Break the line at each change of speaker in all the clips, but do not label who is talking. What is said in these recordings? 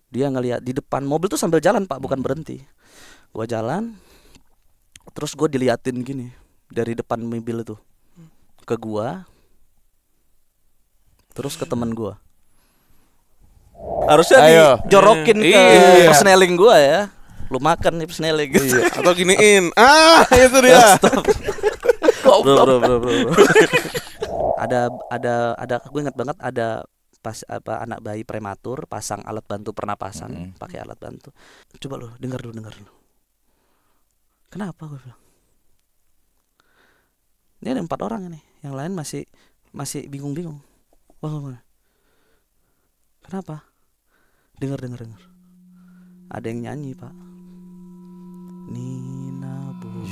Dia ngelihat di depan mobil tuh sambil jalan Pak, bukan berhenti. Gua jalan, terus gue diliatin gini dari depan mobil itu ke gua, terus ke temen gua. Harusnya
Ayo.
dijorokin ke
Iya.
persneling gua ya. Lu makan nih persneling gitu.
Atau giniin. Itu dia.
Bro. Ada gue ingat banget ada pas anak bayi prematur pasang alat bantu pernapasan, pakai alat bantu. Coba lu dengar dulu. Kenapa gue bilang? Ini ada 4 orang ini, yang lain masih bingung-bingung. Wah. Kenapa? Dengar. Ada yang nyanyi, Pak. Nina Bobo.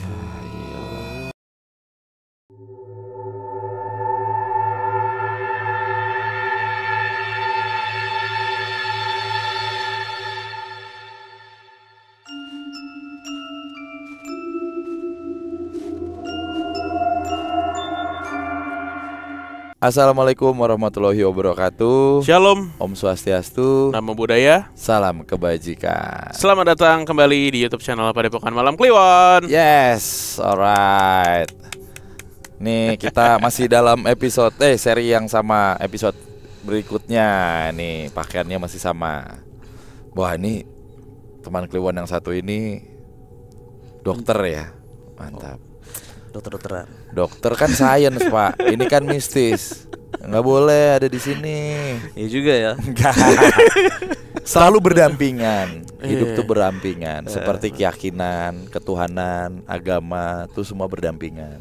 Assalamualaikum warahmatullahi wabarakatuh.
Shalom.
Om Swastiastu.
Namo Buddhaya.
Salam kebajikan.
Selamat datang kembali di YouTube channel Padepokan Malam Kliwon.
Yes, alright. Nih kita masih dalam episode seri yang sama episode berikutnya. Nih pakaiannya masih sama. Wah, ini teman Kliwon yang satu ini dokter ya. Mantap.
Dokter-dokteran.
Dokter kan science, Pak. Ini kan mistis. Nggak boleh ada di sini.
Iya juga ya.
Enggak. Selalu berdampingan. Hidup tuh berdampingan. Seperti keyakinan, ketuhanan, agama tuh semua berdampingan.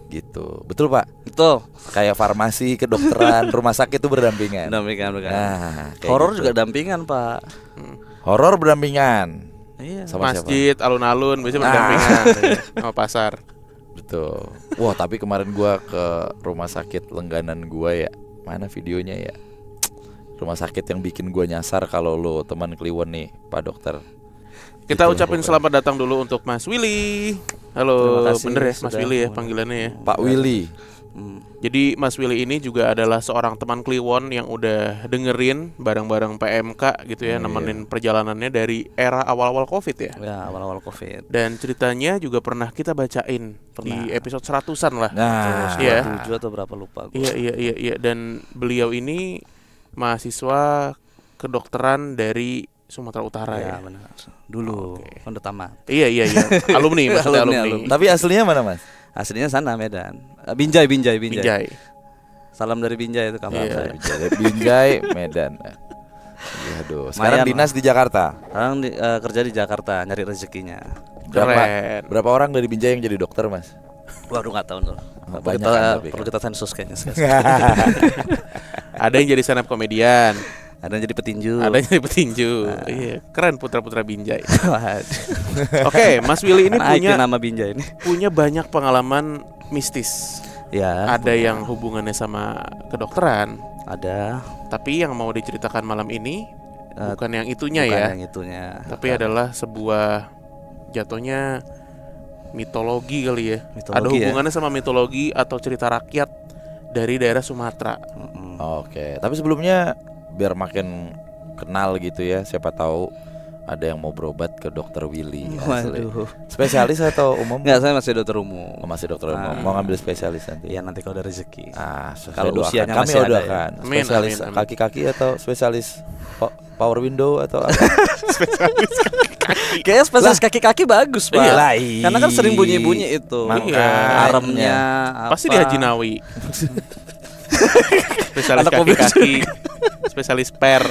Gitu. Betul, Pak?
Betul.
Kayak farmasi, kedokteran, rumah sakit tuh berdampingan.
Dampingan.
Nah, kayak
Horor
gitu.
juga dampingan, Pak.
Horor berdampingan.
Iya.
Sama siapa?
Masjid, alun-alun biasanya berdampingan sama pasar.
Betul. Wah, tapi kemarin gua ke rumah sakit langganan gua ya. Mana videonya ya? Rumah sakit yang bikin gua nyasar kalau lo teman Kliwon nih, Pak Dokter.
Kita
Gitu.
ucapin selamat datang dulu untuk Mas Willy. Halo,
Terima kasih
bener ya Mas
sudah
Willy ya panggilannya ya.
Pak Willy.
Jadi Mas Willy ini juga adalah seorang teman Kliwon yang udah dengerin bareng-bareng PMK gitu ya, nemenin perjalanannya dari era awal-awal Covid ya.
Ya, awal-awal Covid.
Dan ceritanya juga pernah kita bacain di episode 100-an lah.
Nah,
Iya.
7 atau berapa lupa gua.
Iya. Dan beliau ini mahasiswa kedokteran dari Sumatera Utara ya.
Ya, benar. Dulu kan udah tamat.
Iya. Alumni, maksudnya
Alumni.
alumni.
tapi aslinya mana, Mas?
Aslinya sana Medan. Binjai.
Binjai.
Salam dari Binjai itu kampung
Iya.
saya.
Binjai, Medan. Aduh, sekarang
Lumayan
dinas di Jakarta.
Sekarang kerja di Jakarta nyari rezekinya.
Keren.
Berapa orang dari Binjai yang jadi dokter, Mas?
Waduh nggak tahu tuh.
Banyak kan, tapi
Perlu
kan.
kita sensus kayaknya.
Ada yang jadi stand up komedian,
Ada yang jadi petinju.
ada yang jadi petinju. Iya, keren putra-putra Binjai.
Waduh.
Oke, Mas Willy ini
Naikin nama Binjai ini.
punya banyak pengalaman mistis.
Ya.
Ada yang hubungannya sama kedokteran,
Ada.
tapi yang mau diceritakan malam ini
Eh,
bukan yang itunya
bukan
ya.
yang itunya.
Tapi adalah sebuah jatuhnya mitologi kali ya.
Mitologi
Ada
ya.
hubungannya sama mitologi atau cerita rakyat dari daerah Sumatera.
Oke, tapi sebelumnya biar makin kenal gitu ya, siapa tahu ada yang mau berobat ke dokter Willy. Asli.
Waduh.
Spesialis atau umum?
Enggak, saya masih dokter umum.
Oh, masih dokter umum. Mau ngambil spesialis nanti.
Iya, nanti kalau ada rezeki.
Kalau
Kalau usianya
kami
masih ada
doakan.
ya. Amin,
Spesialis
amin.
kaki-kaki atau spesialis power window atau apa?
Kayaknya spesialis kaki-kaki bagus, Pak.
Iya lah,
Karena kan sering bunyi-bunyi itu.
Makanya.
Aremnya
Pasti di Haji Nawi. Spesialis
Anak mobil
kaki-kaki, spesialis per.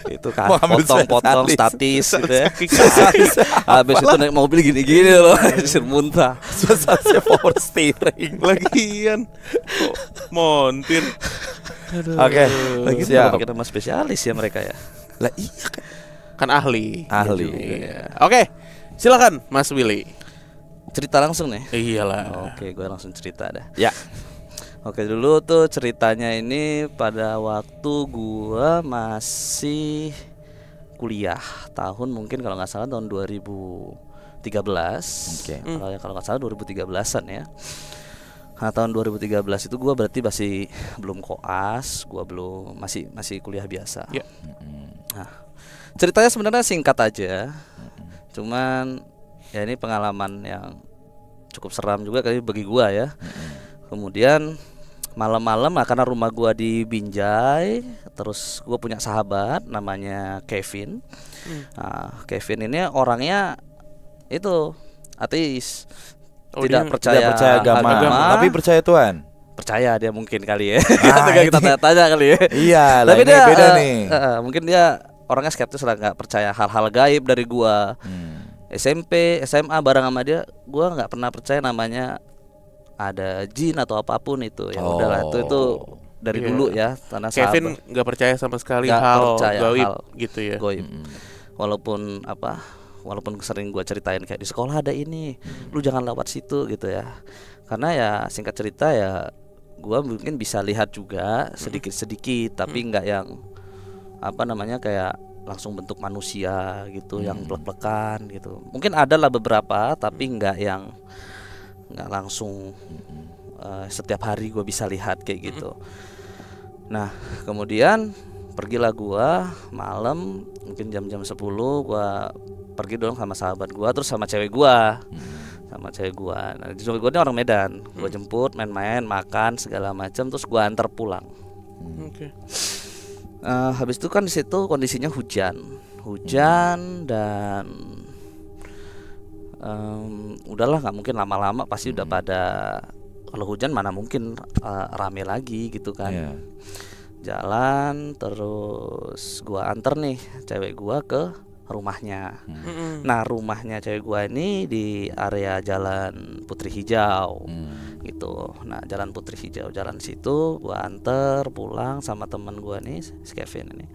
Itu kan
Mau ambil
potong-potong
spesialis.
statis gitu ya.
Kaki-kaki.
Habis itu naik mobil gini-gini loh, hasil muntah.
Spesialisnya power steering.
Lagian kok montir.
Oke,
Lagi
siap.
pakai nama spesialis ya mereka ya.
Lah iya kan.
Kan ahli.
Ahli.
Iya. Oke, silakan Mas Willy.
Cerita langsung nih.
Iyalah.
Oke, gue langsung cerita dah.
Ya.
Oke, dulu tuh ceritanya ini pada waktu gua masih kuliah, tahun mungkin kalau nggak salah tahun 2013.
Oke.
Kalau nggak salah 2013-an ya. Nah, tahun 2013 itu gua berarti masih belum koas, gua belum masih kuliah biasa.
Ya.
Nah, Ceritanya sebenarnya singkat aja. Cuman ya ini pengalaman yang cukup seram juga kali bagi gua ya. Kemudian malam-malam karena rumah gua di Binjai, terus gua punya sahabat namanya Kevin. Nah, Kevin ini orangnya itu ateis. Tidak percaya
agama, tapi percaya Tuhan.
Percaya dia mungkin kali ya.
Ah,
Kita tanya-tanya kali ya.
Iya,
Tapi
ini
dia
beda nih.
mungkin dia orangnya skeptis lah, nggak percaya hal-hal gaib dari gua. SMP, SMA bareng sama dia, gua nggak pernah percaya namanya ada jin atau apapun itu. Ya udahlah, itu dari dulu ya. Karena
Kevin nggak percaya sama sekali
Nggak
hal
percaya
gaib
hal
gitu ya.
Gaib. Walaupun sering gua ceritain kayak di sekolah ada ini, lu jangan lewat situ gitu ya. Karena ya singkat cerita ya gua mungkin bisa lihat juga sedikit-sedikit, tapi nggak yang kayak langsung bentuk manusia gitu yang plek-plekan gitu. Mungkin ada lah beberapa, tapi nggak langsung setiap hari gua bisa lihat kayak gitu. Nah, kemudian pergilah gua malam, mungkin jam-jam 10 gua pergi dong sama sahabat gua, terus sama cewek gua. Nah, cewek gua ini orang Medan. Gua jemput, main-main, makan segala macam, terus gua antar pulang.
Oke.
Habis itu kan di situ kondisinya hujan dan udahlah nggak mungkin lama-lama pasti udah pada, kalau hujan mana mungkin rame lagi gitu kan. Jalan terus gua anter nih cewek gua ke rumahnya. Nah, rumahnya cewek gua ini di area Jalan Putri Hijau gitu. Nah, Jalan Putri Hijau, jalan situ gua anter pulang sama teman gua nih, si Kevin ini.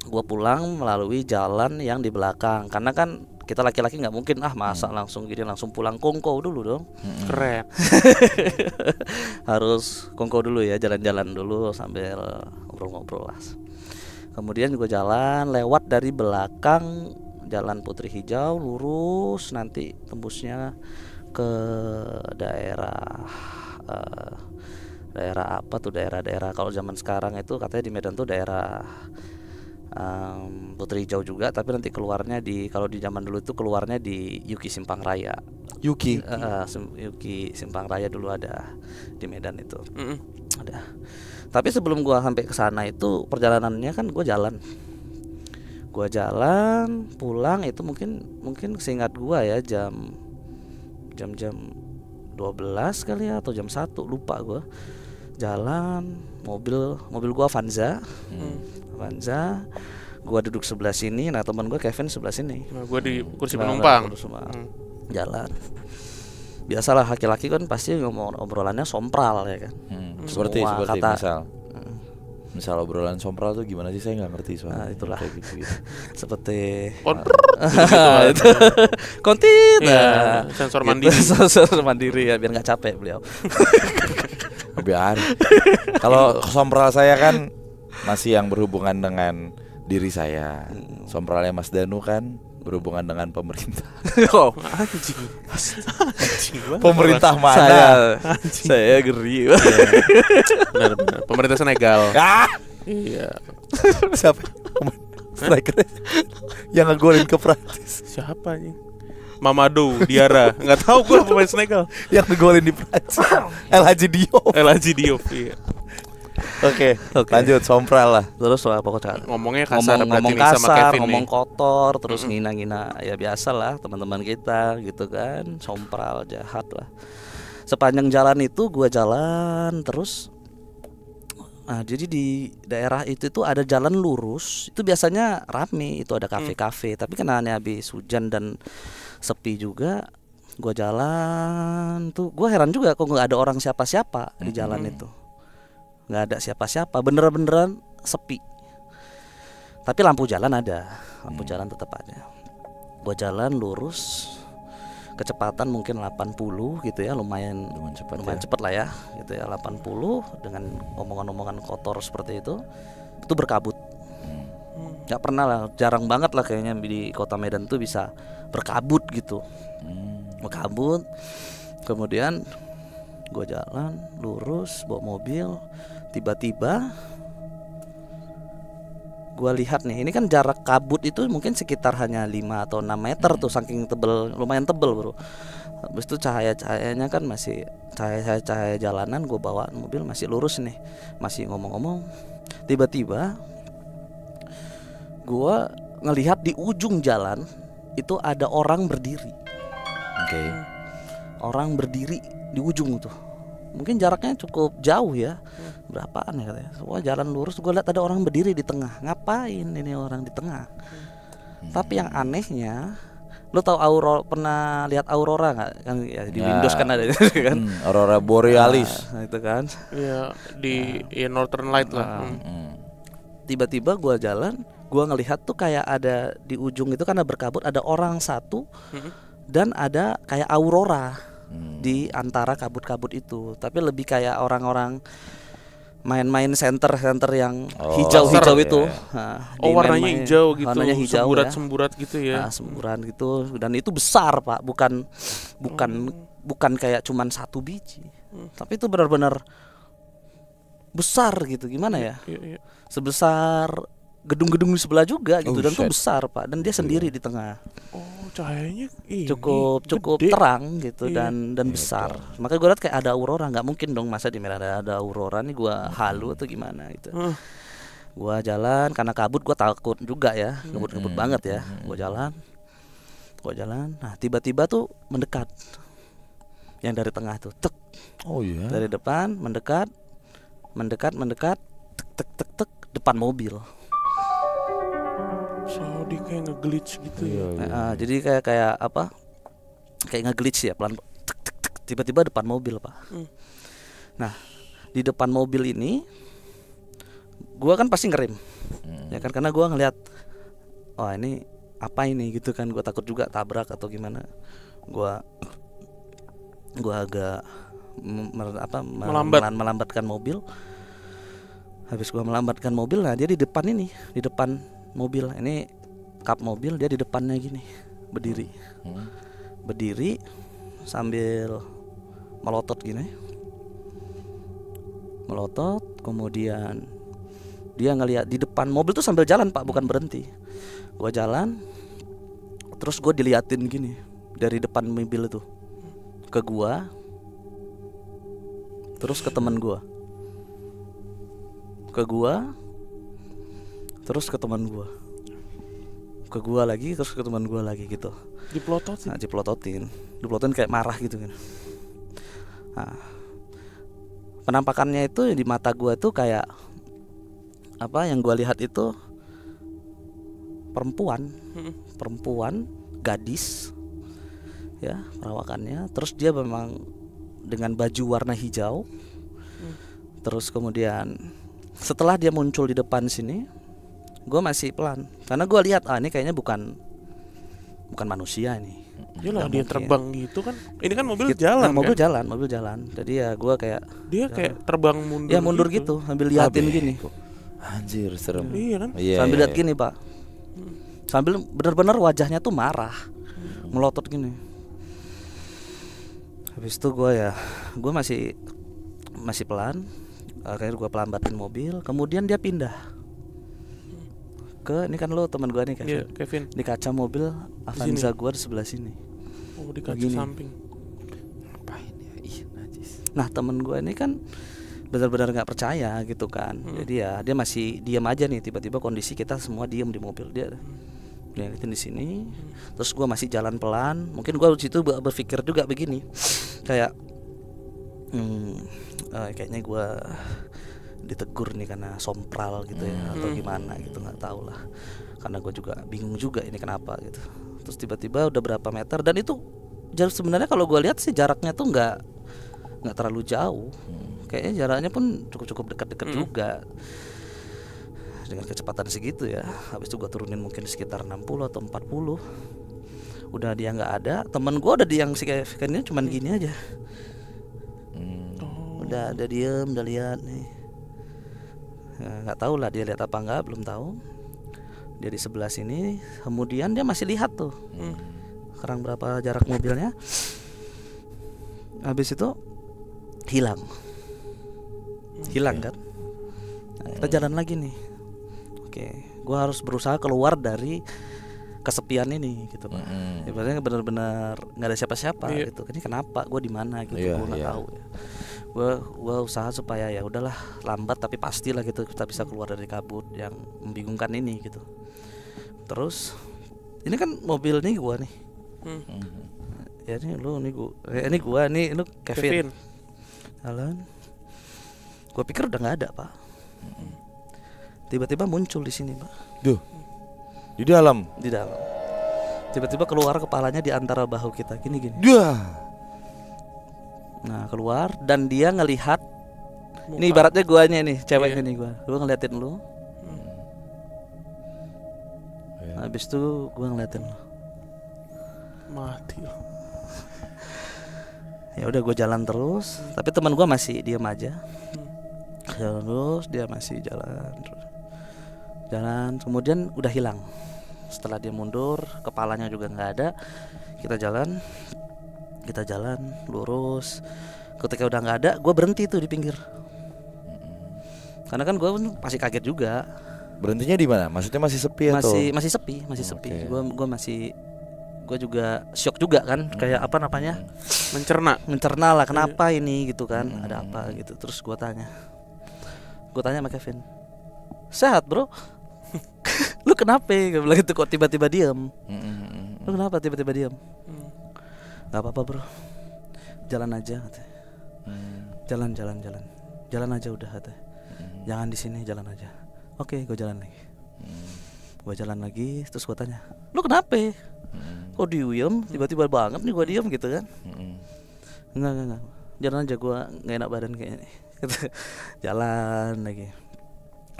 Gua pulang melalui jalan yang di belakang, karena kan kita laki-laki nggak mungkin masa langsung pulang kongko dulu dong.
Keren.
Harus kongko dulu ya, jalan-jalan dulu sambil ngobrol-ngobrol lah. Kemudian gue jalan lewat dari belakang Jalan Putri Hijau, lurus nanti tembusnya ke daerah apa tuh, daerah kalau zaman sekarang itu katanya di Medan tuh daerah Putri Hijau juga, tapi nanti keluarnya kalau di zaman dulu itu keluarnya di Yuki Simpang Raya.
Yuki
Simpang Raya dulu ada di Medan itu. Ada. Tapi sebelum gua sampai ke sana itu perjalanannya kan gua jalan pulang itu mungkin seingat gua ya jam 12 kali ya, atau jam 1 lupa gua. Jalan mobil gua Avanza. Gua duduk sebelah sini, nah teman gua Kevin sebelah sini.
Nah, gua di kursi penumpang.
Jalan. Biasalah laki-laki kan pasti ngomong obrolannya sompral ya kan.
Seperti misal obrolan sompral tuh gimana sih, saya nggak ngerti soalnya.
Nah, itulah
gitu.
Seperti
Gitu.
kontit
sensor mandiri.
Sensor mandiri ya, biar nggak capek beliau.
Biar. Kalau sompral saya kan masih yang berhubungan dengan diri saya. Sompralnya Mas Danu kan berhubungan dengan pemerintah.
Oh, anjing.
Pemerintah mana?
Saya geri.
Benar. Pemerintah Senegal. Iya.
Siapa? Striker yang ngegolin ke Prancis.
Siapa anjing? Mamadou Diarra. Enggak tahu gua pemain Senegal.
Yang ngegolin di Prancis. El Hadji Diop.
Iya.
Oke. Lanjut sompral lah.
Terus pokoknya
ngomongnya kasar,
ngomong
nih sama
kasar,
Kevin
ngomong
nih.
kotor, terus ngina-ngina ya biasa lah teman-teman kita gitu kan, sompral jahat lah. Sepanjang jalan itu gua jalan terus. Nah, jadi di daerah itu tuh ada jalan lurus, itu biasanya rame, itu ada kafe-kafe, tapi karena habis hujan dan sepi juga, gua jalan tuh, gua heran juga kok nggak ada orang siapa-siapa di jalan itu. Nggak ada siapa-siapa, beneran sepi. Tapi lampu jalan ada, lampu jalan tetap ada. Gua jalan lurus, kecepatan mungkin 80 gitu ya, lumayan cepat lah ya, gitu ya, 80 dengan omongan-omongan kotor seperti itu berkabut. Nggak pernah lah, jarang banget lah kayaknya di kota Medan tuh bisa berkabut gitu. Berkabut, kemudian gue jalan lurus bawa mobil, tiba-tiba gua lihat nih, ini kan jarak kabut itu mungkin sekitar hanya 5 atau 6 meter tuh, saking tebel, lumayan tebel bro. Habis itu cahaya-cahayanya kan masih cahaya jalanan, gua bawa mobil masih lurus nih, masih ngomong-ngomong, tiba-tiba gua ngelihat di ujung jalan itu ada orang berdiri.
Oke.
Orang berdiri di ujung tuh. Mungkin jaraknya cukup jauh ya. Berapaan ya katanya. Semua jalan lurus, gue lihat ada orang berdiri di tengah. Ngapain ini orang di tengah? Tapi yang anehnya, lu tahu pernah lihat aurora nggak? Kan ya, di Windows kan ada kan.
Aurora borealis.
Nah, itu kan.
Iya, di Northern Light lah.
Tiba-tiba gue jalan, gue ngelihat tuh kayak ada di ujung itu karena berkabut ada orang satu dan ada kayak aurora di antara kabut-kabut itu, tapi lebih kayak orang-orang main-main center yang hijau-hijau itu. Nah,
warnanya hijau gitu,
warnanya hijau,
semburat-semburat gitu ya.
Nah, semburan gitu, dan itu besar Pak, bukan kayak cuman satu biji, tapi itu benar-benar besar gitu, gimana ya?
Iya.
Sebesar gedung-gedung di sebelah juga gitu, dan itu besar Pak, dan dia sendiri di tengah.
Cahayanya
cukup
gede.
terang gitu dan besar. Makanya gue liat kayak ada aurora, nggak mungkin dong masa di merah ada aurora nih, gue halu atau gimana gitu. Gue jalan karena kabut, gue takut juga ya, kabut banget ya. Gue jalan. Nah tiba-tiba tuh mendekat, yang dari tengah tuh, tek.
Oh iya.
Dari depan mendekat, tek, depan mobil.
So dia kayak nge-glitch gitu ya.
Jadi kayak apa? Kayak nge-glitch ya, pelan. Tiba-tiba depan mobil Pak. Nah di depan mobil ini, gua kan pasti ngerem, ya kan, karena gua ngelihat, wah ini apa ini gitu kan. Gua takut juga tabrak atau gimana. Gua agak melambatkan mobil. Habis gua melambatkan mobil, nah dia di depan mobil ini, kap mobil, dia di depannya gini, berdiri sambil melotot gini, kemudian dia ngelihat di depan mobil tuh sambil jalan Pak, bukan berhenti. Gua jalan, terus gue diliatin gini dari depan mobil itu ke gua, terus ke teman gua, terus ke teman gua lagi, terus ke teman gua lagi gitu. Diplototin kayak marah gitu kan. Nah, penampakannya itu di mata gua tuh kayak apa yang gua lihat itu perempuan gadis ya perawakannya. Terus dia memang dengan baju warna hijau. Terus kemudian setelah dia muncul di depan sini, gue masih pelan karena gue lihat ini kayaknya bukan manusia ini.
Iyalah, dia terbang gitu kan. Ini kan mobil jalan.
Mobil jalan. Jadi ya gue kayak
dia kayak terbang mundur.
Ya mundur gitu sambil liatin gini.
Anjir serem.
Iya kan?
Sambil lihat gini Pak. Sambil benar-benar wajahnya tuh marah, melotot gini. Habis itu gue masih pelan. Akhirnya gue pelambatin mobil, kemudian dia pindah ke, ini kan lo teman gue nih
Kevin.
Di kaca mobil Avanza gue di sebelah sini.
Oh di kaca samping.
Ngapain ya? Ih najis.
Nah teman gue ini kan benar-benar nggak percaya gitu kan. Jadi ya dia masih diam aja nih. Tiba-tiba kondisi kita semua diam di mobil, dia ngeliatin di sini. Terus gue masih jalan pelan. Mungkin gue di situ berpikir juga begini, kayak kayaknya gue ditegur nih karena sompral gitu ya, atau gimana gitu, nggak tahu lah, karena gue juga bingung juga ini kenapa gitu. Terus tiba-tiba udah berapa meter, dan itu sebenarnya kalau gue lihat sih jaraknya tuh nggak terlalu jauh, kayaknya jaraknya pun cukup dekat-dekat juga dengan kecepatan segitu ya. Habis itu gue turunin mungkin sekitar 60 atau 40. Udah dia nggak ada, temen gue udah di yang si Kevin ini cuman gini aja. Udah diem, udah lihat nih. Nggak tahu lah dia lihat apa enggak, belum tahu. Dia di sebelah sini, kemudian dia masih lihat tuh. Sekarang berapa jarak mobilnya? Habis itu hilang kan? Nah, kita jalan lagi nih. oke, gue harus berusaha keluar dari kesepian ini gitu Pak. Ibaratnya benar-benar nggak ada siapa-siapa gitu. Ini kenapa? Gue di mana gitu? Gue nggak tahu. Gue usaha supaya ya udahlah, lambat tapi pastilah gitu kita bisa keluar dari kabut yang membingungkan ini gitu. Terus ini kan mobil nih gue nih. Ya ini lu nih gue, ini gue nih lu Kevin. Jalan. Gue pikir udah nggak ada Pak. Tiba-tiba muncul di sini Pak.
Duh. Di dalam. Tiba-tiba keluar kepalanya di antara bahu kita gini. Duh.
Nah keluar dan dia ngelihat. Ini ibaratnya guanya nih, ceweknya nih gua ngeliatin lu. Habis itu gua ngeliatin lu.
Mati lo.
Ya udah gue jalan terus, tapi teman gue masih diam aja. Jalan terus, dia masih jalan terus. Jalan, kemudian udah hilang. Setelah dia mundur, kepalanya juga nggak ada. Kita jalan lurus. Ketika udah nggak ada, gue berhenti tuh di pinggir. Karena kan gue masih kaget juga.
Berhentinya di mana? Maksudnya masih sepi atau?
Masih sepi. Gue juga shock juga kan, kayak apa namanya? Mencerna lah, kenapa ini gitu kan? Ada apa gitu. Terus gue tanya sama Kevin, sehat bro? Lu kenapa? Gue bilang gitu, kok tiba-tiba diam? Lu kenapa tiba-tiba diam? Gak apa-apa bro, jalan aja katanya. Jalan aja udah katanya. Jangan di sini, jalan aja. Oke, gue jalan lagi. Terus gue tanya, lu kenapa? Kok diem? Tiba-tiba banget nih gue diem gitu kan? Enggak. Jalan aja, gue nggak enak badan kayaknya nih. Jalan lagi.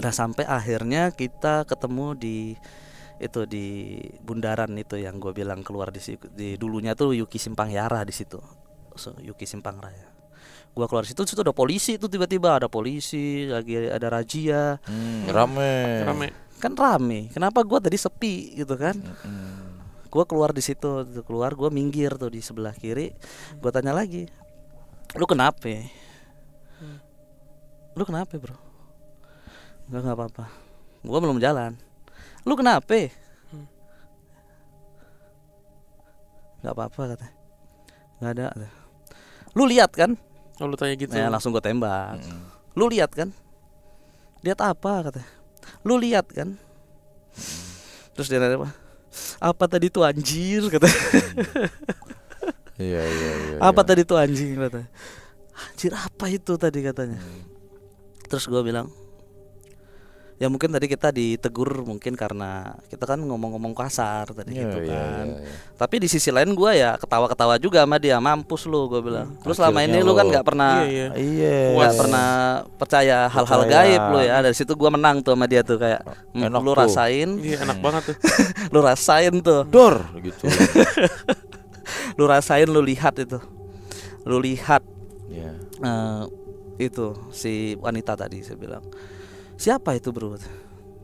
Nah sampai akhirnya kita ketemu di bundaran itu yang gue bilang keluar di dulunya tuh Yuki Simpang Yara di situ. Yuki Simpang Raya. Gua keluar situ ada polisi tuh, tiba-tiba ada polisi lagi ada razia.
Rame.
Kan rame. Kenapa gua tadi sepi gitu kan? Gua keluar di situ, gua minggir tuh di sebelah kiri. Gua tanya lagi, lu kenapa? Lu kenapa bro? Enggak apa-apa. Gua belum jalan. Lu kenapa? Enggak apa-apa katanya. Enggak ada. Lu lihat kan?
Oh, lu tanya gitu.
Nah, langsung gue tembak. Lu lihat kan? Lihat apa katanya? Lu lihat kan? Terus dia nanya apa tadi tuh anjir katanya.
Iya.
Apa tadi tuh anjing katanya. Anjir apa itu tadi katanya. Terus gue bilang, ya mungkin tadi kita ditegur mungkin karena kita kan ngomong-ngomong kasar tadi gitu kan. Tapi di sisi lain gue ya ketawa-ketawa juga sama dia, mampus lu gue bilang. Terus selama ini lu kan nggak pernah nggak pernah percaya hal-hal gaib lu ya. Dari situ gue menang tuh sama dia tuh kayak lu rasain.
Iya enak banget tuh.
Lu rasain tuh.
Dor gitu.
Lu rasain, lu lihat itu. Lu lihat. Itu si wanita tadi saya bilang. Siapa itu bro?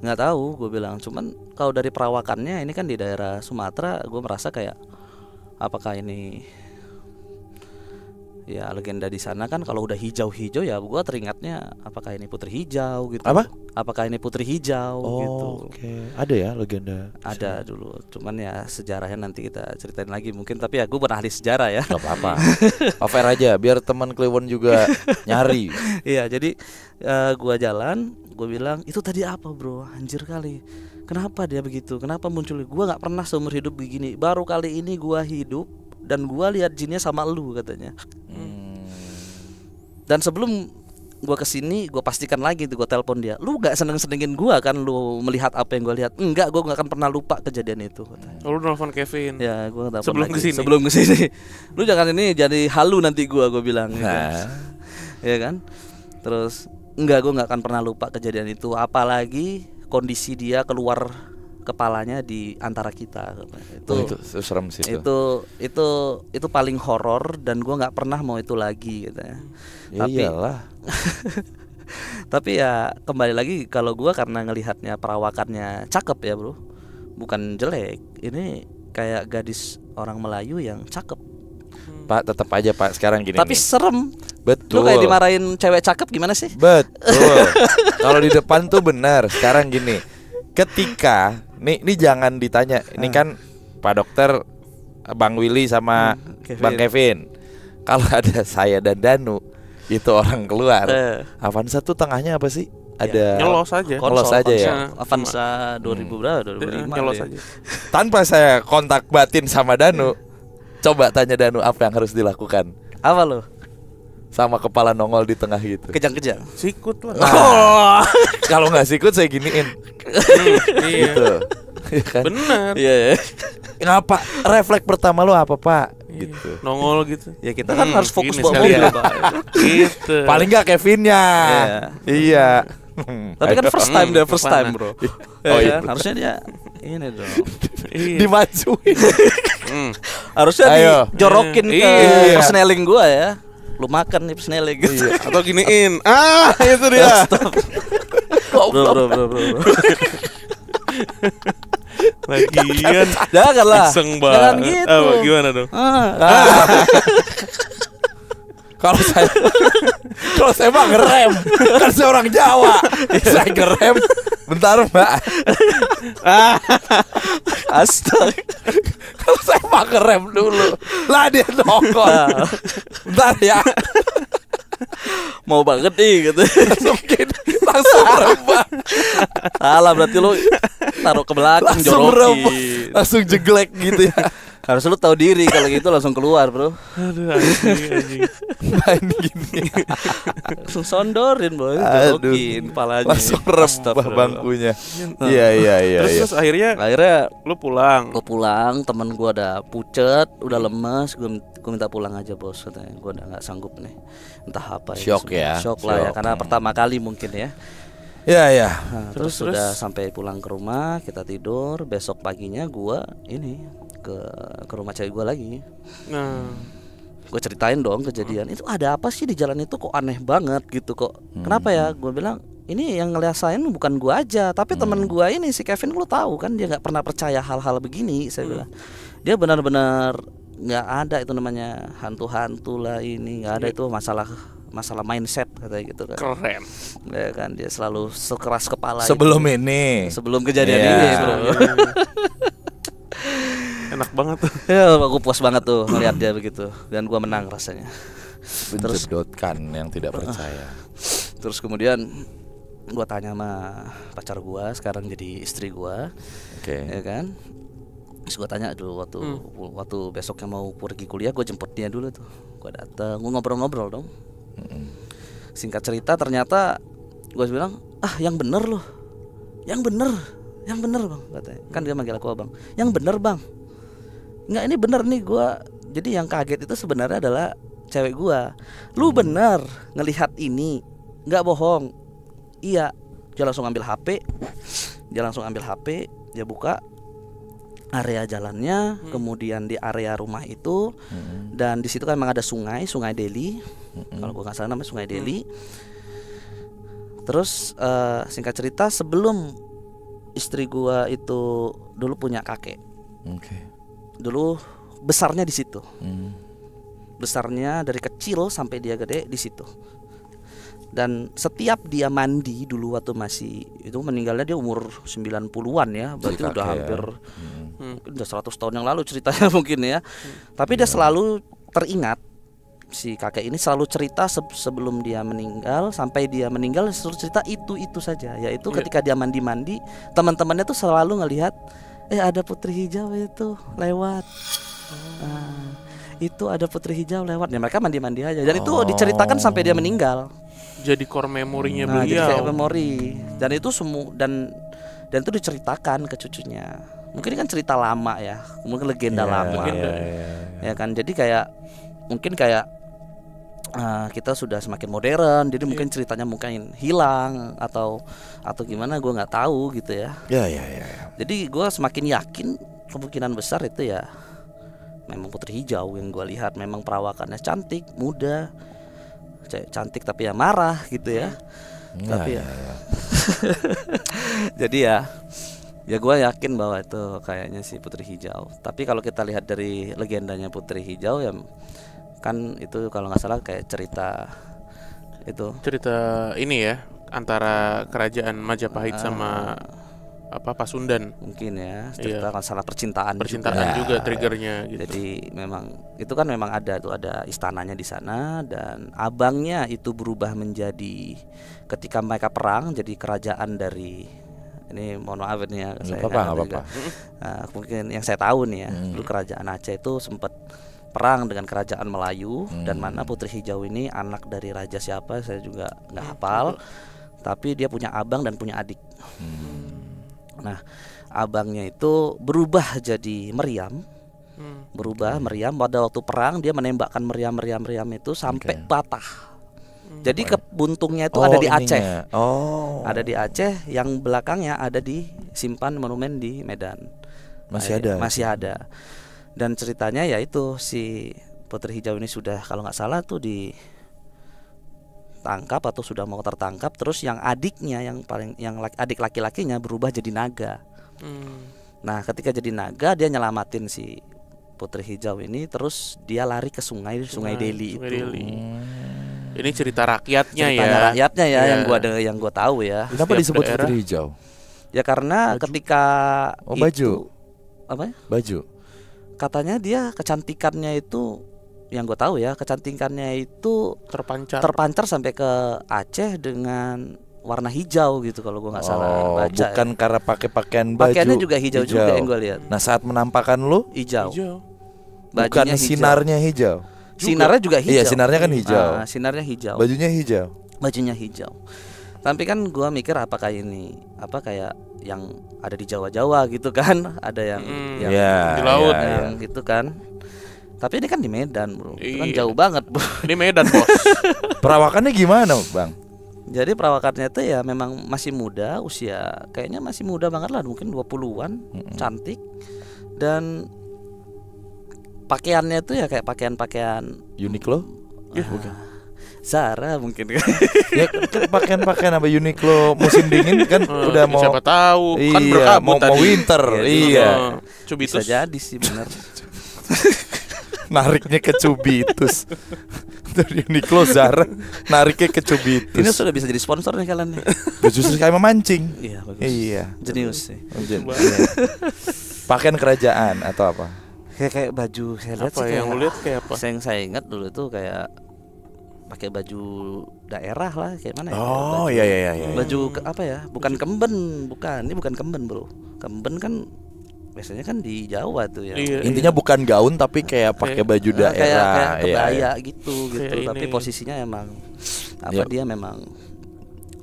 Nggak tahu, gue bilang. Cuman kalau dari perawakannya ini kan di daerah Sumatera, gue merasa kayak apakah ini ya legenda di sana kan kalau udah hijau-hijau ya gue teringatnya apakah ini putri hijau gitu.
Apa?
Apakah ini putri hijau gitu.
Oke. Ada ya legenda?
Ada dulu. Cuman ya sejarahnya nanti kita ceritain lagi mungkin. Tapi ya gue bukan ahli sejarah ya.
Gak apa-apa. Offer aja biar teman Kliwon juga nyari.
Iya jadi gue jalan, gue bilang itu tadi apa bro? Anjir kali. Kenapa dia begitu? Kenapa muncul? Gue nggak pernah seumur hidup begini. Baru kali ini gue hidup dan gue lihat jinnya sama lu katanya. Dan sebelum gue kesini, gue pastikan lagi tuh, gue telepon dia. Lu gak seneng-senengin gue kan lu melihat apa yang gue lihat? Enggak, gue gak akan pernah lupa kejadian itu katanya.
Oh, lu nelfon Kevin.
Ya, gue telepon
sebelum
lagi.
kesini.
Sebelum kesini. Lu jangan ini jadi halu nanti gue bilang.
Nah.
Ya kan? Terus enggak, gue gak akan pernah lupa kejadian itu. Apalagi kondisi dia keluar kepalanya di antara kita.
Itu serem sih
itu paling horor dan gue nggak pernah mau itu lagi gitu ya.
Iyalah.
Tapi ya kembali lagi kalau gue karena ngelihatnya perawakannya cakep ya bro, bukan jelek. Ini kayak gadis orang Melayu yang cakep.
Pak tetap aja Pak sekarang gini.
Tapi nih. Serem.
Betul.
Lu kayak dimarahin cewek cakep gimana sih?
Betul. Kalau di depan tuh benar. Sekarang gini. ketika ini jangan ditanya. Ini kan Pak Dokter, Bang Willy sama Bang Kevin. Kalau ada saya dan Danu, itu orang keluar. Avanza tuh tengahnya apa sih? Ada
nyelos aja.
Nyelos aja ya.
Avanza 2000 berapa? 2005.
Nyelos
deh.
aja.
Tanpa saya kontak batin sama Danu, coba tanya Danu apa yang harus dilakukan.
Apa lo?
Sama kepala nongol di tengah gitu.
Kejang-kejang.
Sikut lah.
Kalau nggak sikut saya giniin.
Iya.
Gitu. Iya kan?
Bener.
Iya.
Ngapa? Refleks pertama lu apa, Pak? Gitu.
Nongol gitu.
Ya kita kan harus fokus
gini
bawa
sekalian.
mobil, Pak.
Gitu.
Paling nggak Kevinnya.
Iya.
Iya.
Tapi kan first time dia, first
Mana?
time, Bro.
Oh, iya.
Kan? Harusnya dia ini dong.
Iya.
Dimajuin.
Harusnya
Ayo.
dijorokin ke
Iya.
persneling gua ya. Lu makan nih persneling gitu.
Atau giniin. Itu dia.
Bro.
Lagian
Jangan lah.
iseng
Jangan
banget.
gitu.
Apa, gimana dong?
Kalau saya mah ngerem. Kan saya orang Jawa. Saya ngerem. Bentar, Mbak.
Astaga.
Kalau saya mah ngerem dulu. Lah dia nongol. Bentar ya.
Mau banget nih gitu.
Langsung merembah.
Salah berarti lu taruh ke belakang
Langsung merembah.
jorokin.
Langsung jeglek gitu ya.
Harus lu tahu diri kalau gitu langsung keluar, Bro.
Aduh, anjing.
Main gini.
Langsung sondorin, Bro.
Aduh.
Jorokin palanya.
Langsung merembah
Astagfirullah.
bangkunya. Iya.
Terus akhirnya
Akhirnya
lu pulang.
gue pulang, temen gue udah pucet, udah lemes, gue minta pulang aja bos, katanya gue udah nggak sanggup nih, entah apa.
Shock ya,
shock lah ya,
shock.
karena pertama kali mungkin ya.
Iya.
Nah, terus sudah sampai pulang ke rumah, kita tidur, besok paginya gue ini ke rumah cewek gue lagi.
Nah,
Gue ceritain dong kejadian itu, ada apa sih di jalan itu kok aneh banget gitu kok. Kenapa ya? Gue bilang ini yang ngeliasain bukan gue aja, tapi temen gue ini si Kevin, lu tahu kan dia nggak pernah percaya hal-hal begini. Saya bilang dia benar-benar nggak ada itu namanya hantu-hantu lah, ini nggak ada, itu masalah mindset katanya gitu kan.
keren.
Ya kan, dia selalu sekeras kepala
Sebelum
itu.
ini.
Sebelum kejadian
Iya.
ini, Bro.
Enak banget tuh.
Ya, aku puas banget tuh melihat dia begitu, dan gua menang rasanya.
Menjedotkan yang tidak percaya.
Terus kemudian gua tanya sama pacar gua, sekarang jadi istri gua,
Oke.
ya kan. Terus gua tanya dulu waktu besoknya mau pergi kuliah, gua jemput dia dulu tuh. Gua datang, gua ngobrol-ngobrol dong. Singkat cerita ternyata gua bilang, yang bener loh, yang bener bang, katanya. Kan dia manggil aku abang, yang bener bang. Enggak, ini bener nih gua. Jadi yang kaget itu sebenarnya adalah cewek gua. Lu bener ngelihat ini, nggak bohong. Iya. Dia langsung ambil HP, dia buka area jalannya, kemudian di area rumah itu, dan di situ kan memang ada sungai Deli. Kalau gua nggak salah namanya Sungai Deli. Terus singkat cerita, sebelum istri gua itu dulu punya kakek.
Oke.
Dulu besarnya di situ. Besarnya dari kecil sampai dia gede di situ. Dan setiap dia mandi dulu waktu masih itu, meninggalnya dia umur 90-an ya, berarti
Si
udah
kakek
hampir
ya.
mungkin udah 100 tahun yang lalu ceritanya mungkin ya. Tapi dia selalu teringat, si kakek ini selalu cerita sebelum dia meninggal sampai dia meninggal, selalu cerita itu saja, yaitu ketika dia mandi-mandi, teman-temannya tuh selalu ngelihat ada putri hijau itu lewat. Itu ada putri hijau lewat. Ya mereka mandi-mandi aja. Dan itu diceritakan sampai dia meninggal.
Jadi core memorinya
Nah, jadi kayak
beliau.
memori. Dan itu dan itu diceritakan ke cucunya. Mungkin ini kan cerita lama ya, mungkin legenda lama. Ya kan, jadi kayak mungkin kayak kita sudah semakin modern, jadi mungkin ceritanya mungkin hilang atau gimana, gue nggak tahu gitu ya.
Ya.
Jadi gue semakin yakin kemungkinan besar itu ya memang putri hijau yang gue lihat. Memang perawakannya cantik, muda, cantik tapi ya marah gitu ya. Tapi ya. Jadi ya gue yakin bahwa itu kayaknya si putri hijau. Tapi kalau kita lihat dari legendanya putri hijau ya, kan itu kalau nggak salah kayak cerita
ini ya, antara kerajaan Majapahit sama Pasundan.
mungkin ya, cerita masalah percintaan
juga triggernya gitu.
Jadi memang itu kan memang ada istananya di sana, dan abangnya itu berubah menjadi ketika mereka perang jadi kerajaan dari, ini mohon maaf ini ya, saya
nggak apa-apa.
Mungkin yang saya tahu nih ya, dulu kerajaan Aceh itu sempat perang dengan kerajaan Melayu, dan mana Putri Hijau ini anak dari raja siapa saya juga nggak hafal, tapi dia punya abang dan punya adik. Nah, abangnya itu berubah jadi meriam. Berubah meriam pada waktu perang, dia menembakkan meriam itu sampai patah. Jadi buntungnya itu ada di Aceh. Ada di Aceh, yang belakangnya ada di simpan monumen di Medan. Masih ada. Dan ceritanya yaitu si Putri Hijau ini sudah, kalau nggak salah tuh ditangkap atau sudah mau tertangkap, terus yang adiknya adik laki-lakinya berubah jadi naga. Nah, ketika jadi naga dia nyelamatin si Putri Hijau ini, terus dia lari ke sungai Deli itu.
Ini cerita rakyatnya
rakyatnya ya, yang gua tahu ya.
Kenapa disebut Putri Hijau?
Ya karena ketika
baju.
Apa ya?
Baju.
Katanya dia kecantikannya itu, yang gue tahu ya, kecantikannya itu terpancar sampai ke Aceh dengan warna hijau gitu kalau gue nggak salah baca.
Bukan karena pakai pakaian baju.
Pakaiannya juga hijau juga yang gue lihat.
Nah, saat menampakkan lu
hijau.
Bukan sinarnya hijau.
Sinarnya juga hijau.
Iya, sinarnya kan hijau.
Sinarnya hijau.
Bajunya hijau.
Tapi kan gue mikir apakah ini kayak yang ada di Jawa gitu kan, ada yang
di laut
yang gitu kan. Tapi ini kan di Medan, bro. Itu kan jauh banget, bro.
Ini Medan, bos.
Perawakannya gimana, Bang?
Jadi perawakannya itu ya memang masih muda, usia kayaknya masih muda banget lah, mungkin 20-an, cantik. Dan pakaiannya itu ya kayak pakaian
Uniqlo?
Bukan. Zara mungkin.
Ya pakaian apa Uniqlo musim dingin kan udah mau.
Siapa tahu kan
iya,
berkabut
mau winter. Iya.
Bisa jadi sih benar.
Nariknya ke Cubitus. Dari Uniqlo, Zara nariknya ke Cubitus.
Ini sudah bisa jadi sponsor nih kalian nih.
Justru kayak memancing.
Iya, bagus.
Iya.
Jenius sih.
Pakaian kerajaan atau apa?
Kayak baju saya lihat
sih, yang lu lihat kayak apa?
Saya ingat dulu tuh kayak pakai baju daerah lah, kayak mana ya?
Iya.
Baju apa ya? Bukan kemben, bukan. Ini bukan kemben, bro. Kemben kan biasanya kan di Jawa tuh ya.
Intinya bukan gaun tapi kayak pakai baju daerah,
kayak kebaya gitu.
Kayak
tapi
ini.
Posisinya emang dia memang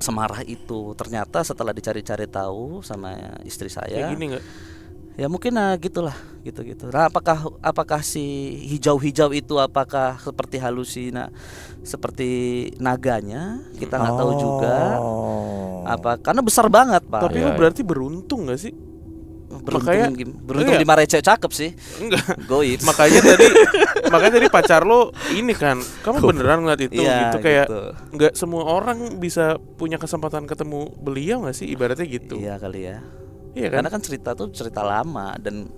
semarah itu. Ternyata setelah dicari-cari tahu sama istri saya.
Kayak gini nggak?
Ya mungkin gitulah, gitu. Nah, apakah si hijau-hijau itu apakah seperti seperti naganya? Kita nggak tahu juga. Karena besar banget, Pak.
Tapi lu berarti beruntung nggak sih?
Beruntung di mare cakep sih.
Enggak.
Goib.
Makanya tadi pacar lo ini kan, kamu beneran ngeliat itu gitu kayak nggak semua orang bisa punya kesempatan ketemu beliau nggak sih, ibaratnya gitu.
Iya kali ya.
Iya kan?
Karena kan cerita tuh cerita lama dan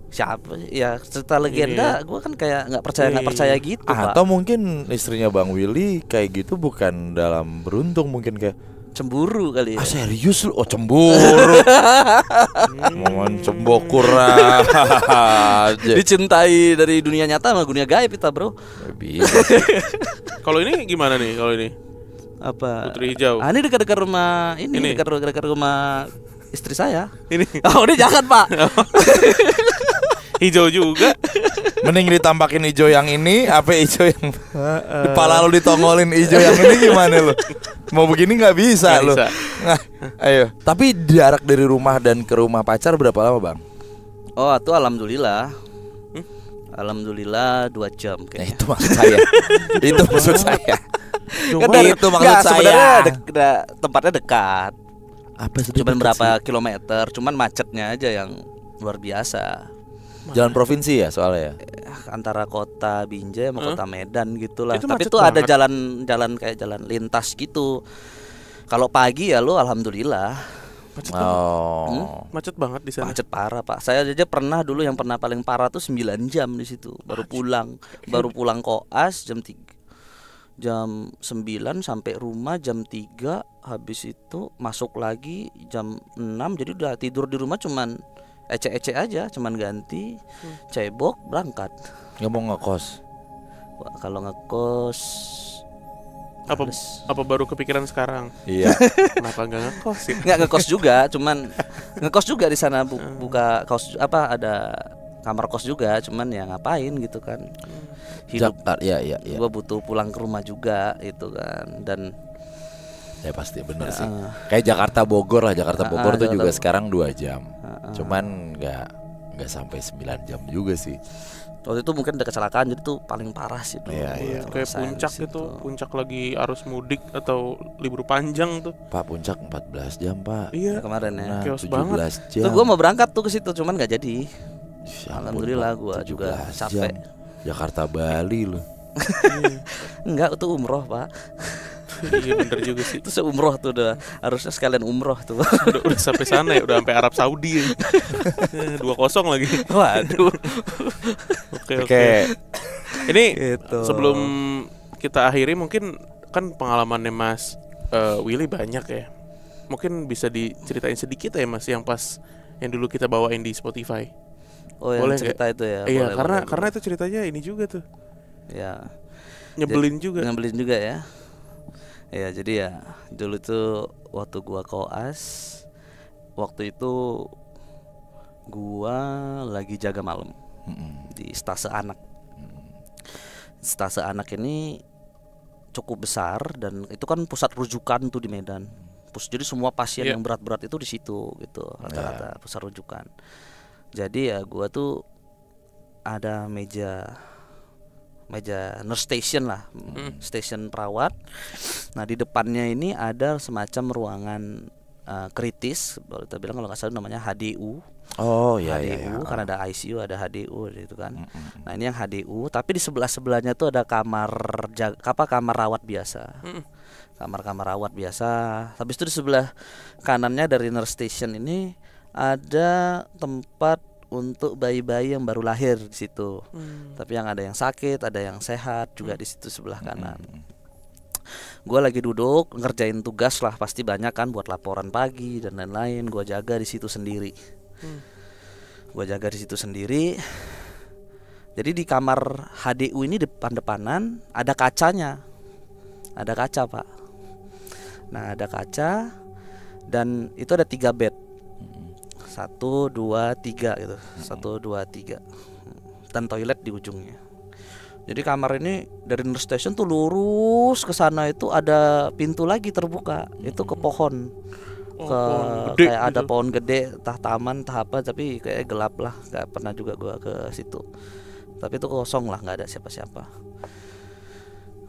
siapa ya, cerita legenda. Gue kan kayak nggak percaya gitu, Pak.
Atau mungkin istrinya Bang Willy kayak gitu bukan dalam beruntung, mungkin kayak
cemburu kali ya.
Serius lu? Oh, cemburu. Mohon cembokur aja.
Dicintai dari dunia nyata sama dunia gaib kita, bro.
Kalau ini gimana nih? Kalau ini
apa?
Putri Hijau.
Ini dekat-dekat rumah dekat rumah istri saya.
Ini.
Oh, ini jangan, Pak.
Hijau juga.
Mending ditampakin hijau yang ini, apa hijau yang kepala lu ditongolin hijau yang ini gimana lu? Mau begini nggak bisa lu. Nah, ayo. Tapi jarak dari rumah dan ke rumah pacar berapa lama, Bang?
Oh, itu alhamdulillah. Alhamdulillah 2 jam kayaknya.
Itu maksud saya. Itu maksud saya.
Itu maksud saya. Sebenarnya tempatnya dekat. Cuman berapa kilometer, cuman macetnya aja yang luar biasa.
Jalan provinsi ya soalnya ya?
Antara kota Binjai sama kota Medan gitulah. Tapi itu
banget.
ada jalan kayak jalan lintas gitu. Kalau pagi ya lo alhamdulillah.
Macet banget di sana.
Macet parah, Pak. Saya aja pernah dulu yang paling parah tuh 9 jam di situ. Baru pulang koas jam jam 9 sampai rumah jam 3, habis itu masuk lagi jam 6. Jadi udah tidur di rumah cuman ece-ece aja, cuman ganti cebok berangkat.
Nggak mau ngekos.
Wah, kalau ngekos
Apa baru kepikiran sekarang?
Iya.
Kenapa nggak ngekos ya?
nggak ngekos juga, cuman ngekos juga di sana buka kos ada kamar kos juga, cuman ya ngapain gitu kan. Hidup
Iya.
gua butuh pulang ke rumah juga itu kan. Dan
Ya pasti bener sih. Kayak Jakarta Bogor lah. Jakarta Bogor tuh juga sekarang 2 jam. Cuman nggak sampai 9 jam juga sih.
waktu itu mungkin ada kecelakaan, jadi tuh paling parah sih tuh.
Iya.
Kayak
Ngerasain
puncak
di situ.
itu, puncak lagi arus mudik atau libur panjang tuh.
Pak, puncak 14 jam Pak.
Iya.
Kemarin ya.
Nah,
Chaos
17 jam.
Tuh gua mau berangkat tuh ke situ, cuman nggak jadi.
Ya ampun,
Alhamdulillah
Pak,
gua juga
17
capek.
jam. Jakarta Bali loh.
Enggak, itu umroh pak.
Iya bener juga sih.
Itu seumroh tuh udah, harusnya sekalian umroh tuh.
Udah sampai sana ya, udah sampai Arab Saudi ya. 2-0 lagi.
Waduh.
Oke. Ini
Gitu.
sebelum kita akhiri, mungkin kan pengalamannya Mas Willy banyak ya. Mungkin bisa diceritain sedikit ya Mas, yang pas yang dulu kita bawain di Spotify.
Oh yang
Boleh
cerita itu ya.
Iya,
boleh.
karena itu ceritanya ini juga tuh.
Ya.
Nyebelin juga.
Nyebelin juga ya. Ya jadi ya dulu tuh waktu gua koas, waktu itu gua lagi jaga malam di stase anak. Stase anak ini cukup besar dan itu kan pusat rujukan tuh di Medan. Jadi semua pasien yang berat-berat itu di situ gitu, rata-rata pusat rujukan. Jadi ya gua tuh ada meja nurse station lah, station perawat. Nah di depannya ini ada semacam ruangan kritis, boleh kita bilang kalau nggak salah namanya HDU.
Oh iya.
HDU karena ada ICU, ada HDU gitu kan. Nah ini yang HDU, tapi di sebelahnya tuh ada kamar rawat biasa. Kamar rawat biasa. Habis itu di sebelah kanannya dari nurse station ini ada tempat untuk bayi-bayi yang baru lahir di situ. Tapi yang ada yang sakit, ada yang sehat juga di situ sebelah kanan. Gua lagi duduk ngerjain tugas lah, pasti banyak kan buat laporan pagi dan lain-lain. Gua jaga di situ sendiri. Jadi di kamar HDU ini depan-depanan ada kacanya. Ada kaca, Pak. Nah, ada kaca dan itu ada 3 bed. 1, 2, 3 gitu. 1, 2, 3. Dan toilet di ujungnya. Jadi kamar ini dari nurse station tuh lurus ke sana itu ada pintu lagi terbuka. Itu ke pohon.
Pohon gede
Kayak ada
gitu.
pohon gede, entah taman, entah apa, tapi kayak gelap lah. Gak pernah juga gua ke situ. Tapi itu kosong lah, nggak ada siapa-siapa.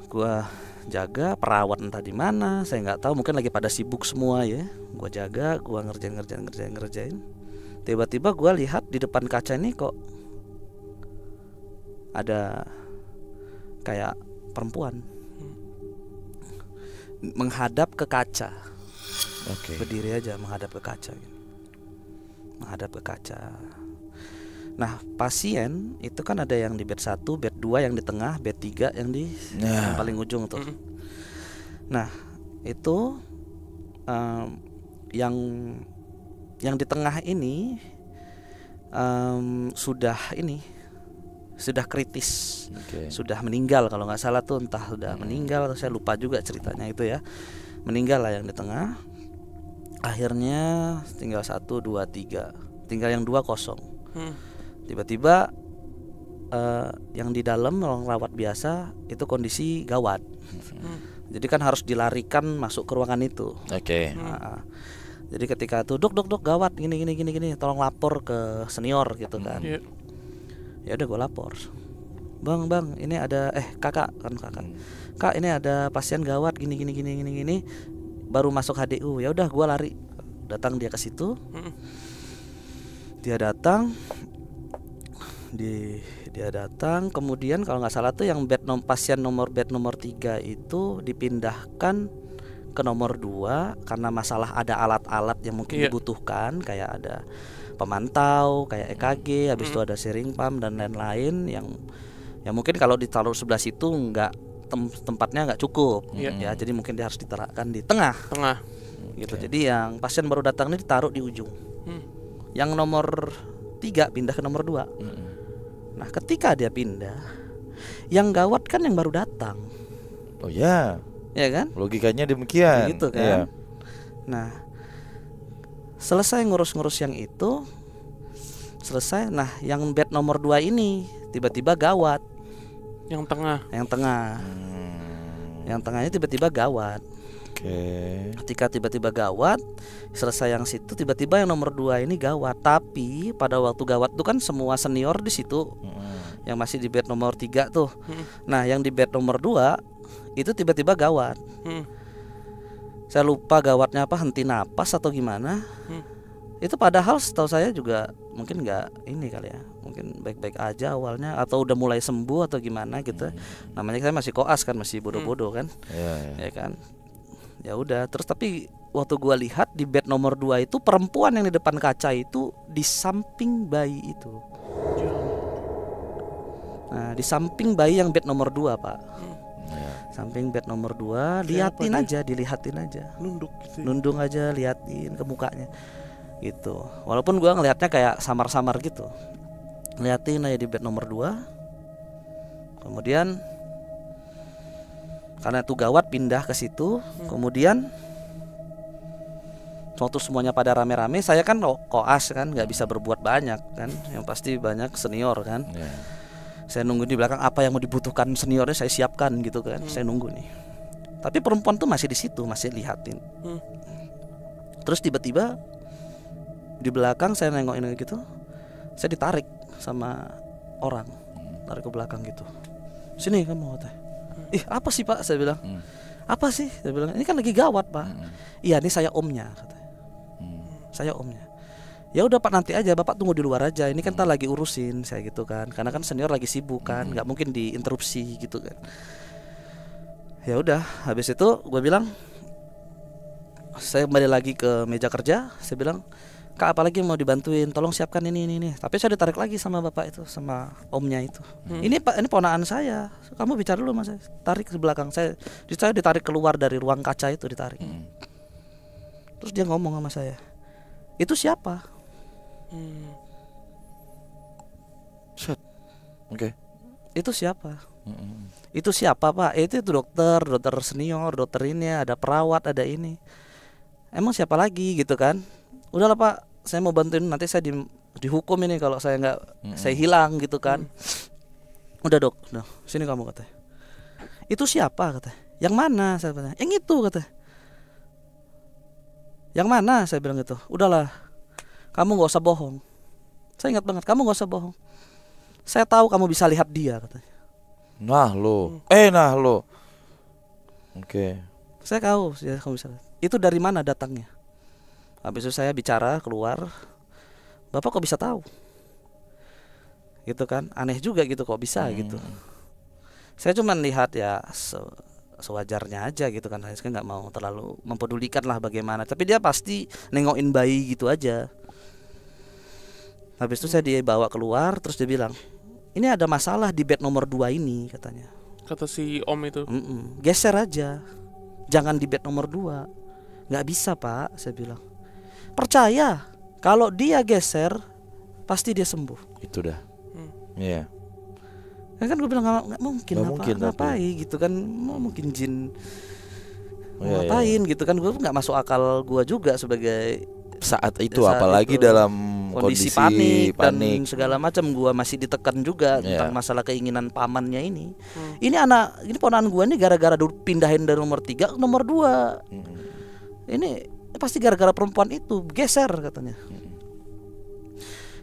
Gua jaga, perawat entah di mana, saya nggak tahu, mungkin lagi pada sibuk semua ya. Gua jaga, gua ngerjain. Tiba-tiba gua lihat di depan kaca ini kok ada kayak perempuan menghadap ke kaca.
Oke.
Berdiri aja menghadap ke kaca gitu. Menghadap ke kaca. Nah, pasien itu kan ada yang di bed 1, bed 2 yang di tengah, bed 3 yang di yang paling ujung tuh. Nah, itu yang di tengah ini sudah kritis. Sudah meninggal kalau nggak salah tuh, entah sudah meninggal atau saya lupa juga ceritanya itu ya. Meninggal lah yang di tengah. Akhirnya tinggal 1, 2, 3. Tinggal yang 2 kosong. Tiba-tiba yang di dalam ruang rawat biasa itu kondisi gawat. Jadi kan harus dilarikan masuk ke ruangan itu.
Oke.
Nah, jadi ketika tuh dok gawat gini tolong lapor ke senior gitu kan. Ya udah gue lapor. Bang ini ada kakak. Kak ini ada pasien gawat gini. Baru masuk HDU. Ya udah gue lari. Datang dia ke situ. Dia datang. Dia datang, kemudian kalau nggak salah tuh yang pasien bed nomor 3 itu dipindahkan ke nomor 2 karena masalah ada alat-alat yang mungkin dibutuhkan, kayak ada pemantau, kayak EKG, habis itu ada sharing pump dan lain-lain yang mungkin kalau ditaruh sebelah situ nggak tempatnya nggak cukup,
Iya.
ya jadi mungkin dia harus diterapkan di tengah, gitu. Jadi yang pasien baru datang ini ditaruh di ujung, yang nomor 3 pindah ke nomor 2. Nah ketika dia pindah, yang gawat kan yang baru datang,
Oh ya,
ya kan?
logikanya demikian.
Gitu kan.
Iya.
Nah selesai ngurus-ngurus yang itu, selesai. Nah yang bed nomor 2 ini tiba-tiba gawat.
Yang tengah.
Yang tengahnya tiba-tiba gawat.
Oke.
Ketika tiba-tiba gawat, selesai yang situ, tiba-tiba yang nomor 2 ini gawat. Tapi pada waktu gawat itu kan semua senior di situ, yang masih di bed nomor 3 tuh. Nah yang di bed nomor 2 itu tiba-tiba gawat. Saya lupa gawatnya apa, henti napas atau gimana. Itu padahal setahu saya juga mungkin nggak ini kali ya, mungkin baik-baik aja awalnya atau udah mulai sembuh atau gimana gitu. Namanya saya masih koas kan, masih bodoh-bodoh kan. Ya kan. Ya udah, terus tapi waktu gua lihat di bed nomor 2 itu perempuan yang di depan kaca itu di samping bayi itu. Nah, di samping bayi yang bed nomor 2, Pak. Samping bed nomor 2, liatin aja, dilihatin aja.
Nunduk gitu.
Nundung aja, liatin ke mukanya. Gitu. Walaupun gua ngelihatnya kayak samar-samar gitu. Liatin aja di bed nomor 2. Kemudian karena itu gawat pindah ke situ. Kemudian waktu semuanya pada rame-rame, saya kan koas kan, nggak bisa berbuat banyak kan. Yang pasti banyak senior kan. Saya nunggu di belakang, apa yang mau dibutuhkan seniornya saya siapkan gitu kan. Saya nunggu nih. Tapi perempuan tuh masih di situ, masih lihatin. Terus tiba-tiba di belakang saya nengokin gitu, saya ditarik sama orang, tarik ke belakang gitu. Sini kamu, katanya. Ih apa sih Pak, saya bilang. Apa sih, saya bilang, ini kan lagi gawat Pak. Iya ini saya omnya, katanya. Saya omnya. Ya udah Pak, nanti aja Bapak tunggu di luar aja, ini kan kita lagi urusin, saya gitu kan. Karena kan senior lagi sibuk kan, nggak mungkin diinterupsi gitu kan. Ya udah, habis itu gue bilang, saya kembali lagi ke meja kerja, saya bilang, Kak apalagi mau dibantuin, tolong siapkan ini. Tapi saya ditarik lagi sama bapak itu, sama omnya itu. Ini Pak, ini ponakan saya, kamu bicara dulu mas. Tarik ke belakang saya ditarik keluar dari ruang kaca itu, ditarik. Terus dia ngomong sama saya, itu siapa?
Oke.
Itu siapa? Itu siapa Pak? Itu dokter senior, dokter ini, ada perawat, ada ini. Emang siapa lagi gitu kan? Udahlah Pak, saya mau bantuin, nanti saya dihukum ini kalau saya nggak, saya hilang gitu kan. Udah dok, sini kamu, katanya. Itu siapa, katanya. Yang mana, saya bilang. Yang itu, katanya. Yang mana, saya bilang gitu. Udahlah, kamu nggak usah bohong. Saya ingat banget, kamu nggak usah bohong. Saya tahu kamu bisa lihat dia, katanya.
Nah lo. Oke.
Saya tahu ya, kamu bisa lihat. Itu dari mana datangnya? Habis itu saya bicara keluar, Bapak kok bisa tahu? Gitu kan, aneh juga gitu, kok bisa gitu. Saya cuma lihat ya sewajarnya aja gitu kan. Saya nggak mau terlalu mempedulikan lah bagaimana. Tapi dia pasti nengokin bayi gitu aja. Habis itu saya dibawa keluar, terus dia bilang, ini ada masalah di bed nomor 2 ini, katanya.
Kata si om itu.
Geser aja, jangan di bed nomor 2. Nggak bisa Pak, saya bilang. Percaya, kalau dia geser pasti dia sembuh.
Itu dah. Iya.
Kan gue bilang nggak mungkin, ngapain gitu kan, mungkin jin ngapain gitu kan. Gue nggak masuk akal gue juga sebagai
saat itu, apalagi itu, dalam kondisi
panik dan segala macam. Gue masih ditekan juga tentang masalah keinginan pamannya ini. Ini ponakan gue nih gara-gara pindahin dari nomor 3 ke nomor 2. Ini pasti gara-gara perempuan itu geser, katanya.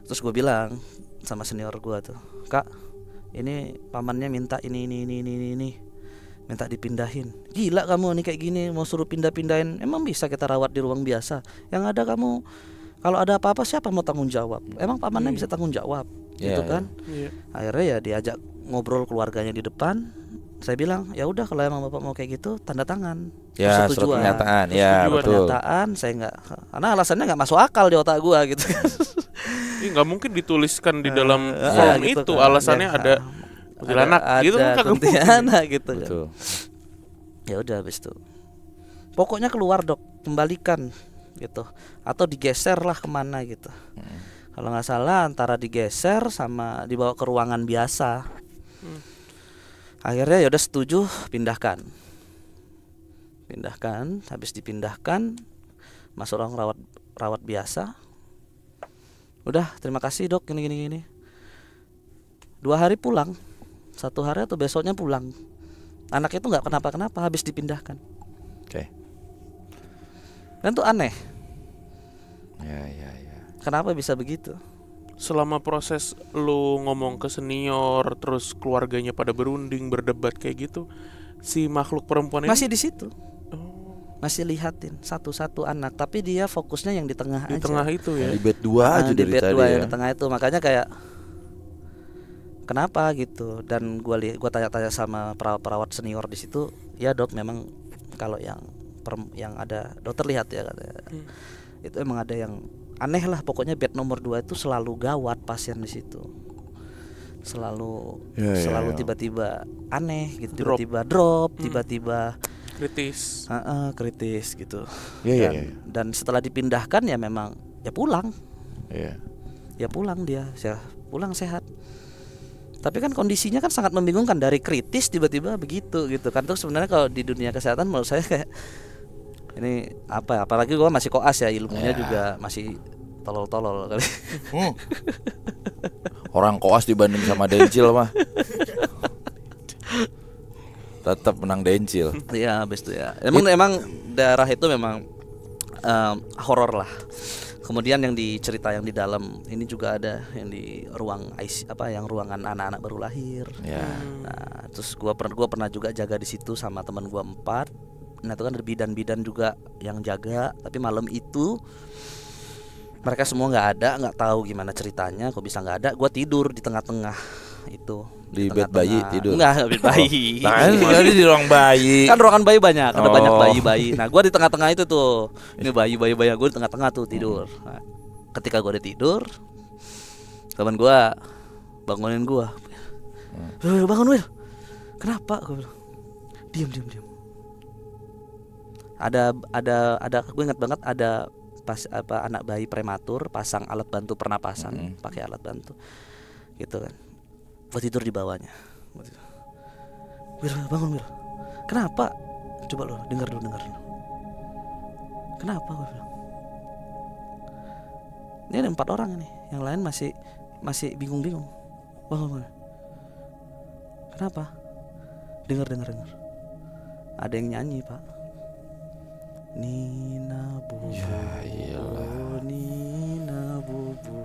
Terus gue bilang sama senior gue tuh, Kak, ini pamannya minta ini, minta dipindahin. Gila kamu nih kayak gini, mau suruh pindahin. Emang bisa kita rawat di ruang biasa? Yang ada kamu, kalau ada apa-apa siapa mau tanggung jawab? Emang pamannya bisa tanggung jawab? Gitu kan? Akhirnya ya diajak ngobrol keluarganya di depan. Saya bilang, ya udah kalau emang bapak mau kayak gitu, tanda tangan.
Ya, surat pernyataan. Ya, betul.
Pernyataan, saya nggak, karena alasannya nggak masuk akal di otak gua gitu.
Ini nggak mungkin dituliskan di dalam form
gitu
itu.
Kan.
Alasannya ada kuntilanak gitu kan kagak mungkin.
kuntilanak gitu kan.
Betul.
Ya udah habis itu pokoknya keluar dok, kembalikan gitu, atau digeser lah kemana gitu. Kalau nggak salah antara digeser sama dibawa ke ruangan biasa. Akhirnya ya udah setuju, pindahkan. Habis dipindahkan masuk ruang rawat biasa. Udah, terima kasih dok, gini. 2 hari pulang, 1 hari atau besoknya pulang. Anak itu nggak kenapa-kenapa, habis dipindahkan.
Oke.
Dan tuh aneh.
Ya.
Kenapa bisa begitu?
Selama proses lu ngomong ke senior, terus keluarganya pada berunding, berdebat kayak gitu, si makhluk perempuan ini
Masih di situ. Masih lihatin satu-satu anak, tapi dia fokusnya yang di tengah
di
aja.
tengah itu ya.
Di bed 2 aja
Di
dari
bed
tadi
2
ya.
yang di tengah itu, makanya kayak kenapa gitu. Dan gua tanya-tanya sama perawat senior di situ, ya dok memang kalau yang ada dokter lihat ya katanya. Itu emang ada yang aneh lah, pokoknya bed nomor 2 itu selalu gawat pasien di situ. Selalu tiba-tiba aneh gitu, tiba-tiba drop, tiba-tiba
Kritis.
kritis gitu. Dan setelah dipindahkan ya memang ya pulang. Ya pulang dia, pulang sehat. Tapi kan kondisinya kan sangat membingungkan, dari kritis tiba-tiba begitu gitu kan. Terus sebenarnya kalau di dunia kesehatan menurut saya kayak ini apa? Apalagi gua masih koas ya, ilmunya juga masih tolol-tolol kali.
Orang koas dibanding sama Dencil mah tetap menang Dencil.
Iya, habis itu ya. Emang daerah itu memang horor lah. Kemudian yang yang di dalam ini juga ada yang di ruang yang ruangan anak-anak baru lahir. Nah, terus gua pernah juga jaga di situ sama teman gua 4. Nah, itu kan ada bidan-bidan juga yang jaga, tapi malam itu mereka semua nggak tahu gimana ceritanya, kok bisa nggak ada. Gua tidur di tengah-tengah itu.
Di bed bayi tidur?
Enggak, bed bayi.
Tadi di ruang bayi.
Kan ruangan bayi banyak, ada banyak bayi-bayi. Nah, gua di tengah-tengah itu tuh. Ini bayi-bayi, gua di tengah-tengah tuh tidur. Nah, ketika gua udah tidur, teman gua bangunin gua. Bangun, Will. Kenapa? Gua bilang. Diam. Ada gue ingat banget ada anak bayi prematur pasang alat bantu pernapasan, pakai alat bantu. Gitu kan. Gua tidur di bawahnya. Will, bangun Will. Kenapa? Coba lo dengar dulu. Kenapa? Gue bilang. Ini ada 4 orang nih, yang lain masih bingung-bingung. Bangun. Kenapa? Dengar. Ada yang nyanyi, Pak. Nina Bubu. Nina Bubu.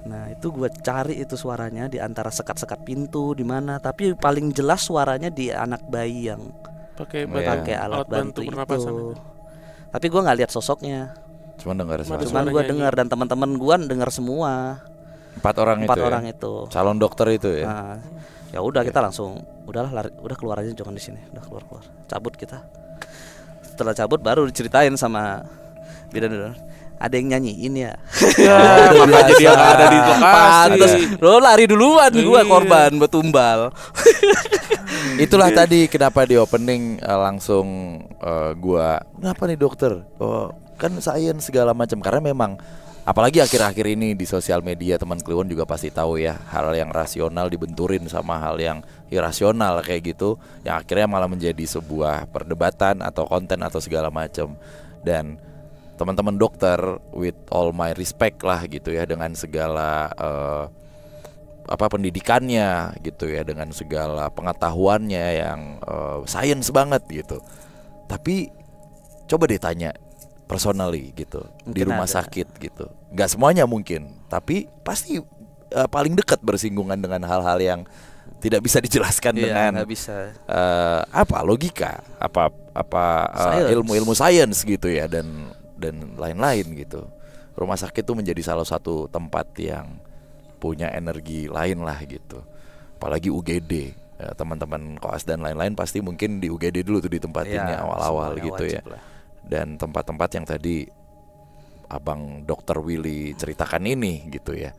Nah, itu gue cari itu suaranya di antara sekat-sekat pintu di mana, tapi paling jelas suaranya di anak bayi yang pakai alat bantu itu. Tapi gue nggak lihat sosoknya.
Cuman
gue dengar, dan teman-teman gue dengar semua.
4 orang
itu.
Calon dokter itu ya.
Nah, ya udah kita langsung udah keluar aja, jangan di sini. Udah keluar. Cabut kita. Setelah cabut baru diceritain sama bidan. Ada yang nyanyiin ya.
Makanya dia nggak ada di lokasi.
Lo lari duluan, gua korban betumbal.
Itulah tadi kenapa di opening langsung gua, kenapa nih dokter? Oh, kan sains segala macam, karena memang apalagi akhir-akhir ini di sosial media teman Kliwon juga pasti tahu ya, hal yang rasional dibenturin sama hal yang irasional kayak gitu, yang akhirnya malah menjadi sebuah perdebatan atau konten atau segala macam. Dan teman-teman dokter, with all my respect lah gitu ya, dengan segala pendidikannya gitu ya, dengan segala pengetahuannya yang sains banget gitu. Tapi coba deh tanya personally gitu, mungkin di rumah sakit gitu. Nggak semuanya mungkin, tapi pasti paling dekat bersinggungan dengan hal-hal yang tidak bisa dijelaskan dengan
bisa.
Logika, ilmu sains gitu ya, dan lain-lain gitu. Rumah sakit itu menjadi salah satu tempat yang punya energi lain lah gitu. Apalagi UGD, teman-teman koas dan lain-lain pasti mungkin di UGD dulu tuh ditempatinnya awal-awal gitu ya. Lah. Dan tempat-tempat yang tadi Abang Dr. Willy ceritakan ini gitu ya.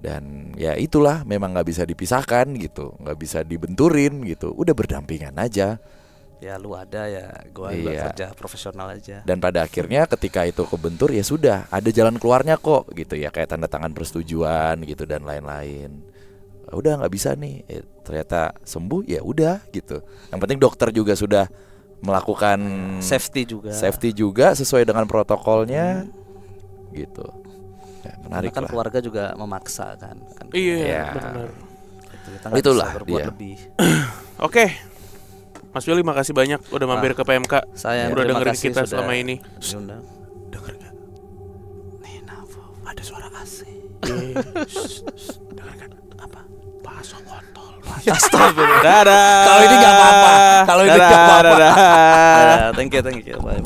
Dan ya itulah memang nggak bisa dipisahkan gitu, nggak bisa dibenturin gitu, udah berdampingan aja.
Ya lu ada ya, gua
Iya.
kerja profesional aja.
Dan pada akhirnya ketika itu kebentur ya sudah ada jalan keluarnya kok gitu ya, kayak tanda tangan persetujuan gitu dan lain-lain. Udah nggak bisa nih, ternyata sembuh ya udah gitu. Yang penting dokter juga sudah melakukan
Safety juga
sesuai dengan protokolnya gitu. Ya, menarik
Karena kan
lah.
keluarga juga memaksa kan.
Iya,
Ya.
benar.
Kita nggak
Itulah
bisa berbuat
dia.
lebih.
Oke. Mas Willy makasih banyak udah mampir ke PMK.
Saya
udah
terima
dengerin
kasih
kita
sudah
selama ini.
diundang.
Denger gak? Nih Navo, ada suara AC. Denger gak? Apa? Bakso kontol.
Astagfirullah.
Dadah.
Kalau ini nggak apa-apa. Kalau ini nggak apa-apa.
Dadah.
Ya, thank you. Bye.